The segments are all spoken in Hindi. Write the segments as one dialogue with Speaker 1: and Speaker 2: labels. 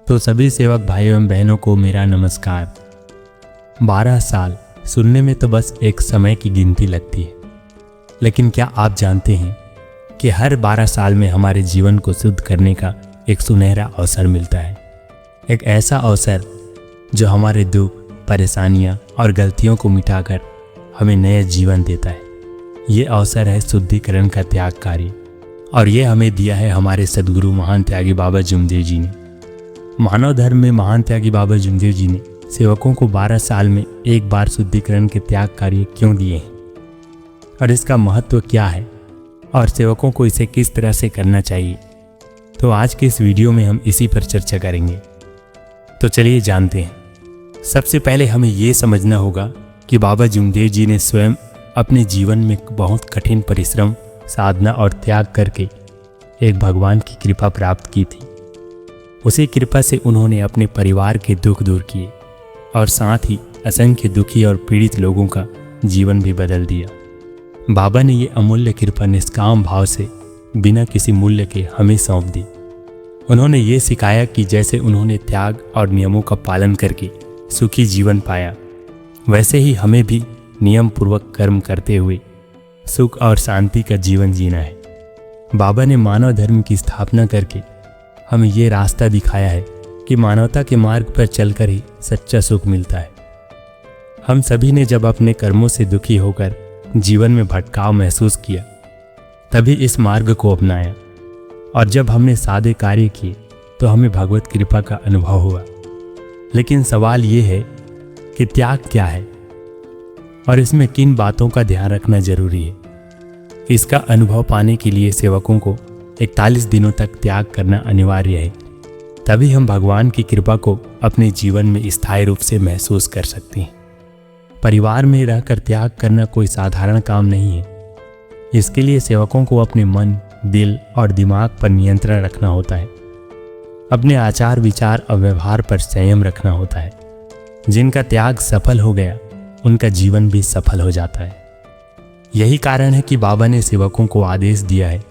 Speaker 1: तो सभी सेवक भाइयों एवं बहनों को मेरा नमस्कार। 12 साल सुनने में तो बस एक समय की गिनती लगती है, लेकिन क्या आप जानते हैं कि हर 12 साल में हमारे जीवन को शुद्ध करने का एक सुनहरा अवसर मिलता है। एक ऐसा अवसर जो हमारे दुख, परेशानियां और गलतियों को मिटाकर हमें नया जीवन देता है। ये अवसर है शुद्धिकरण का त्याग कार्य, और ये हमें दिया है हमारे सद्गुरु महान त्यागी बाबा जुमदेव जी ने। मानव धर्म में महान त्यागी बाबा जुमदेव जी ने सेवकों को 12 साल में एक बार शुद्धिकरण के त्याग कार्य क्यों दिए हैं और इसका महत्व क्या है और सेवकों को इसे किस तरह से करना चाहिए, तो आज के इस वीडियो में हम इसी पर चर्चा करेंगे। तो चलिए जानते हैं। सबसे पहले हमें ये समझना होगा कि बाबा जुमदेव जी ने स्वयं अपने जीवन में बहुत कठिन परिश्रम, साधना और त्याग करके एक भगवान की कृपा प्राप्त की थी। उसी कृपा से उन्होंने अपने परिवार के दुख दूर किए और साथ ही असंख्य दुखी और पीड़ित लोगों का जीवन भी बदल दिया। बाबा ने ये अमूल्य कृपा निष्काम भाव से बिना किसी मूल्य के हमें सौंप दी। उन्होंने ये सिखाया कि जैसे उन्होंने त्याग और नियमों का पालन करके सुखी जीवन पाया, वैसे ही हमें भी नियम पूर्वक कर्म करते हुए सुख और शांति का जीवन जीना है। बाबा ने मानव धर्म की स्थापना करके हमें ये रास्ता दिखाया है कि मानवता के मार्ग पर चलकर ही सच्चा सुख मिलता है। हम सभी ने जब अपने कर्मों से दुखी होकर जीवन में भटकाव महसूस किया, तभी इस मार्ग को अपनाया, और जब हमने सादे कार्य किए तो हमें भगवत कृपा का अनुभव हुआ। लेकिन सवाल ये है कि त्याग क्या है और इसमें किन बातों का ध्यान रखना जरूरी है। इसका अनुभव पाने के लिए सेवकों को 41 दिनों तक त्याग करना अनिवार्य है, तभी हम भगवान की कृपा को अपने जीवन में स्थायी रूप से महसूस कर सकते हैं। परिवार में रहकर त्याग करना कोई साधारण काम नहीं है। इसके लिए सेवकों को अपने मन, दिल और दिमाग पर नियंत्रण रखना होता है। अपने आचार, विचार और व्यवहार पर संयम रखना होता है। जिनका त्याग सफल हो गया, उनका जीवन भी सफल हो जाता है। यही कारण है कि बाबा ने सेवकों को आदेश दिया है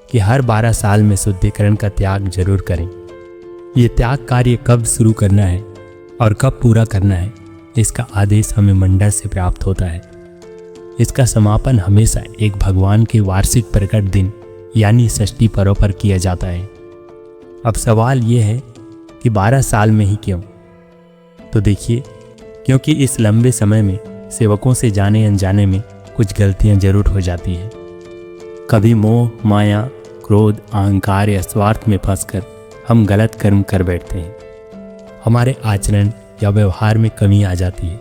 Speaker 1: कि हर 12 साल में शुद्धिकरण का त्याग जरूर करें। ये त्याग कार्य कब शुरू करना है और कब पूरा करना है, इसका आदेश हमें मंडल से प्राप्त होता है। इसका समापन हमेशा एक भगवान के वार्षिक प्रकट दिन यानी षष्ठी पर्व पर किया जाता है। अब सवाल ये है कि 12 साल में ही क्यों? तो देखिए, क्योंकि इस लंबे समय में सेवकों से जाने अनजाने में कुछ गलतियां जरूर हो जाती हैं। कभी मोह, माया, क्रोध, अहंकार या स्वार्थ में फंसकर हम गलत कर्म कर बैठते हैं। हमारे आचरण या व्यवहार में कमी आ जाती है।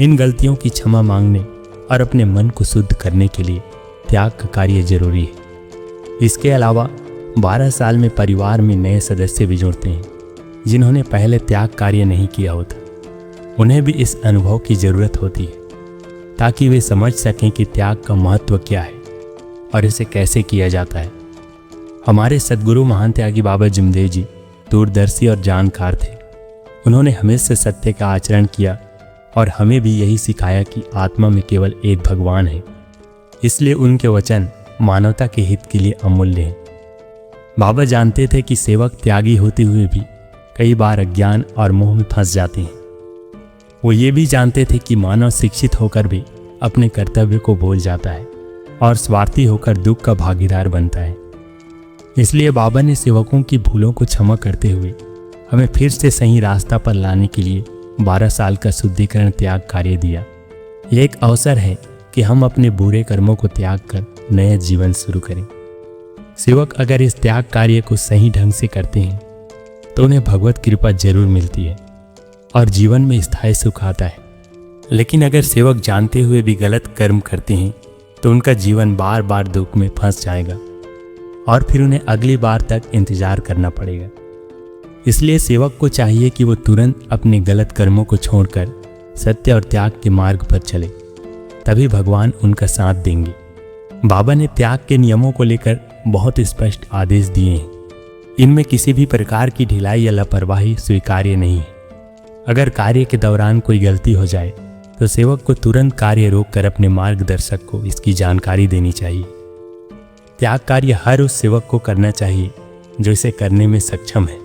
Speaker 1: इन गलतियों की क्षमा मांगने और अपने मन को शुद्ध करने के लिए त्याग का कार्य जरूरी है। इसके अलावा 12 साल में परिवार में नए सदस्य भी जुड़ते हैं, जिन्होंने पहले त्याग कार्य नहीं किया होता। उन्हें भी इस अनुभव की ज़रूरत होती है ताकि वे समझ सकें कि त्याग का महत्व क्या है और इसे कैसे किया जाता है। हमारे सद्गुरु महान त्यागी बाबा जुमदेव जी दूरदर्शी और जानकार थे। उन्होंने हमेशा सत्य का आचरण किया और हमें भी यही सिखाया कि आत्मा में केवल एक भगवान है। इसलिए उनके वचन मानवता के हित के लिए अमूल्य हैं। बाबा जानते थे कि सेवक त्यागी होते हुए भी कई बार अज्ञान और मोह में फंस जाते हैं। वो ये भी जानते थे कि मानव शिक्षित होकर भी अपने कर्तव्य को भूल जाता है और स्वार्थी होकर दुख का भागीदार बनता है। इसलिए बाबा ने सेवकों की भूलों को क्षमा करते हुए हमें फिर से सही रास्ता पर लाने के लिए 12 साल का शुद्धिकरण त्याग कार्य दिया। यह एक अवसर है कि हम अपने बुरे कर्मों को त्याग कर नया जीवन शुरू करें। सेवक अगर इस त्याग कार्य को सही ढंग से करते हैं तो उन्हें भगवत कृपा जरूर मिलती है और जीवन में स्थायी सुख आता है। लेकिन अगर सेवक जानते हुए भी गलत कर्म करते हैं तो उनका जीवन बार बार दुख में फंस जाएगा और फिर उन्हें अगली बार तक इंतजार करना पड़ेगा। इसलिए सेवक को चाहिए कि वो तुरंत अपने गलत कर्मों को छोड़कर सत्य और त्याग के मार्ग पर चले, तभी भगवान उनका साथ देंगे। बाबा ने त्याग के नियमों को लेकर बहुत स्पष्ट आदेश दिए हैं। इनमें किसी भी प्रकार की ढिलाई या लापरवाही स्वीकार्य नहीं है। अगर कार्य के दौरान कोई गलती हो जाए तो सेवक को तुरंत कार्य रोककर अपने मार्गदर्शक को इसकी जानकारी देनी चाहिए। त्याग कार्य हर उस सेवक को करना चाहिए जो इसे करने में सक्षम है।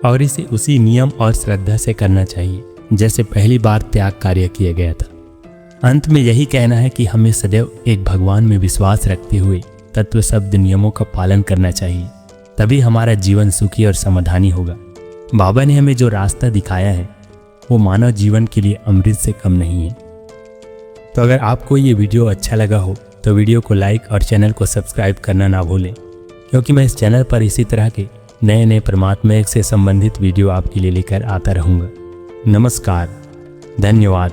Speaker 1: और इसे उसी नियम और श्रद्धा से करना चाहिए जैसे पहली बार त्याग कार्य किया गया था। अंत में यही कहना है कि हमें सदैव एक भगवान में विश्वास रखते हुए तत्व शब्द नियमों का पालन करना चाहिए, तभी हमारा जीवन सुखी और समाधानी होगा। बाबा ने हमें जो रास्ता दिखाया है वो मानव जीवन के लिए अमृत से कम नहीं है। तो अगर आपको ये वीडियो अच्छा लगा हो तो वीडियो को लाइक और चैनल को सब्सक्राइब करना ना भूलें, क्योंकि मैं इस चैनल पर इसी तरह के नए नए परमात्मा से संबंधित वीडियो आपके लिए लेकर आता रहूँगा। नमस्कार, धन्यवाद।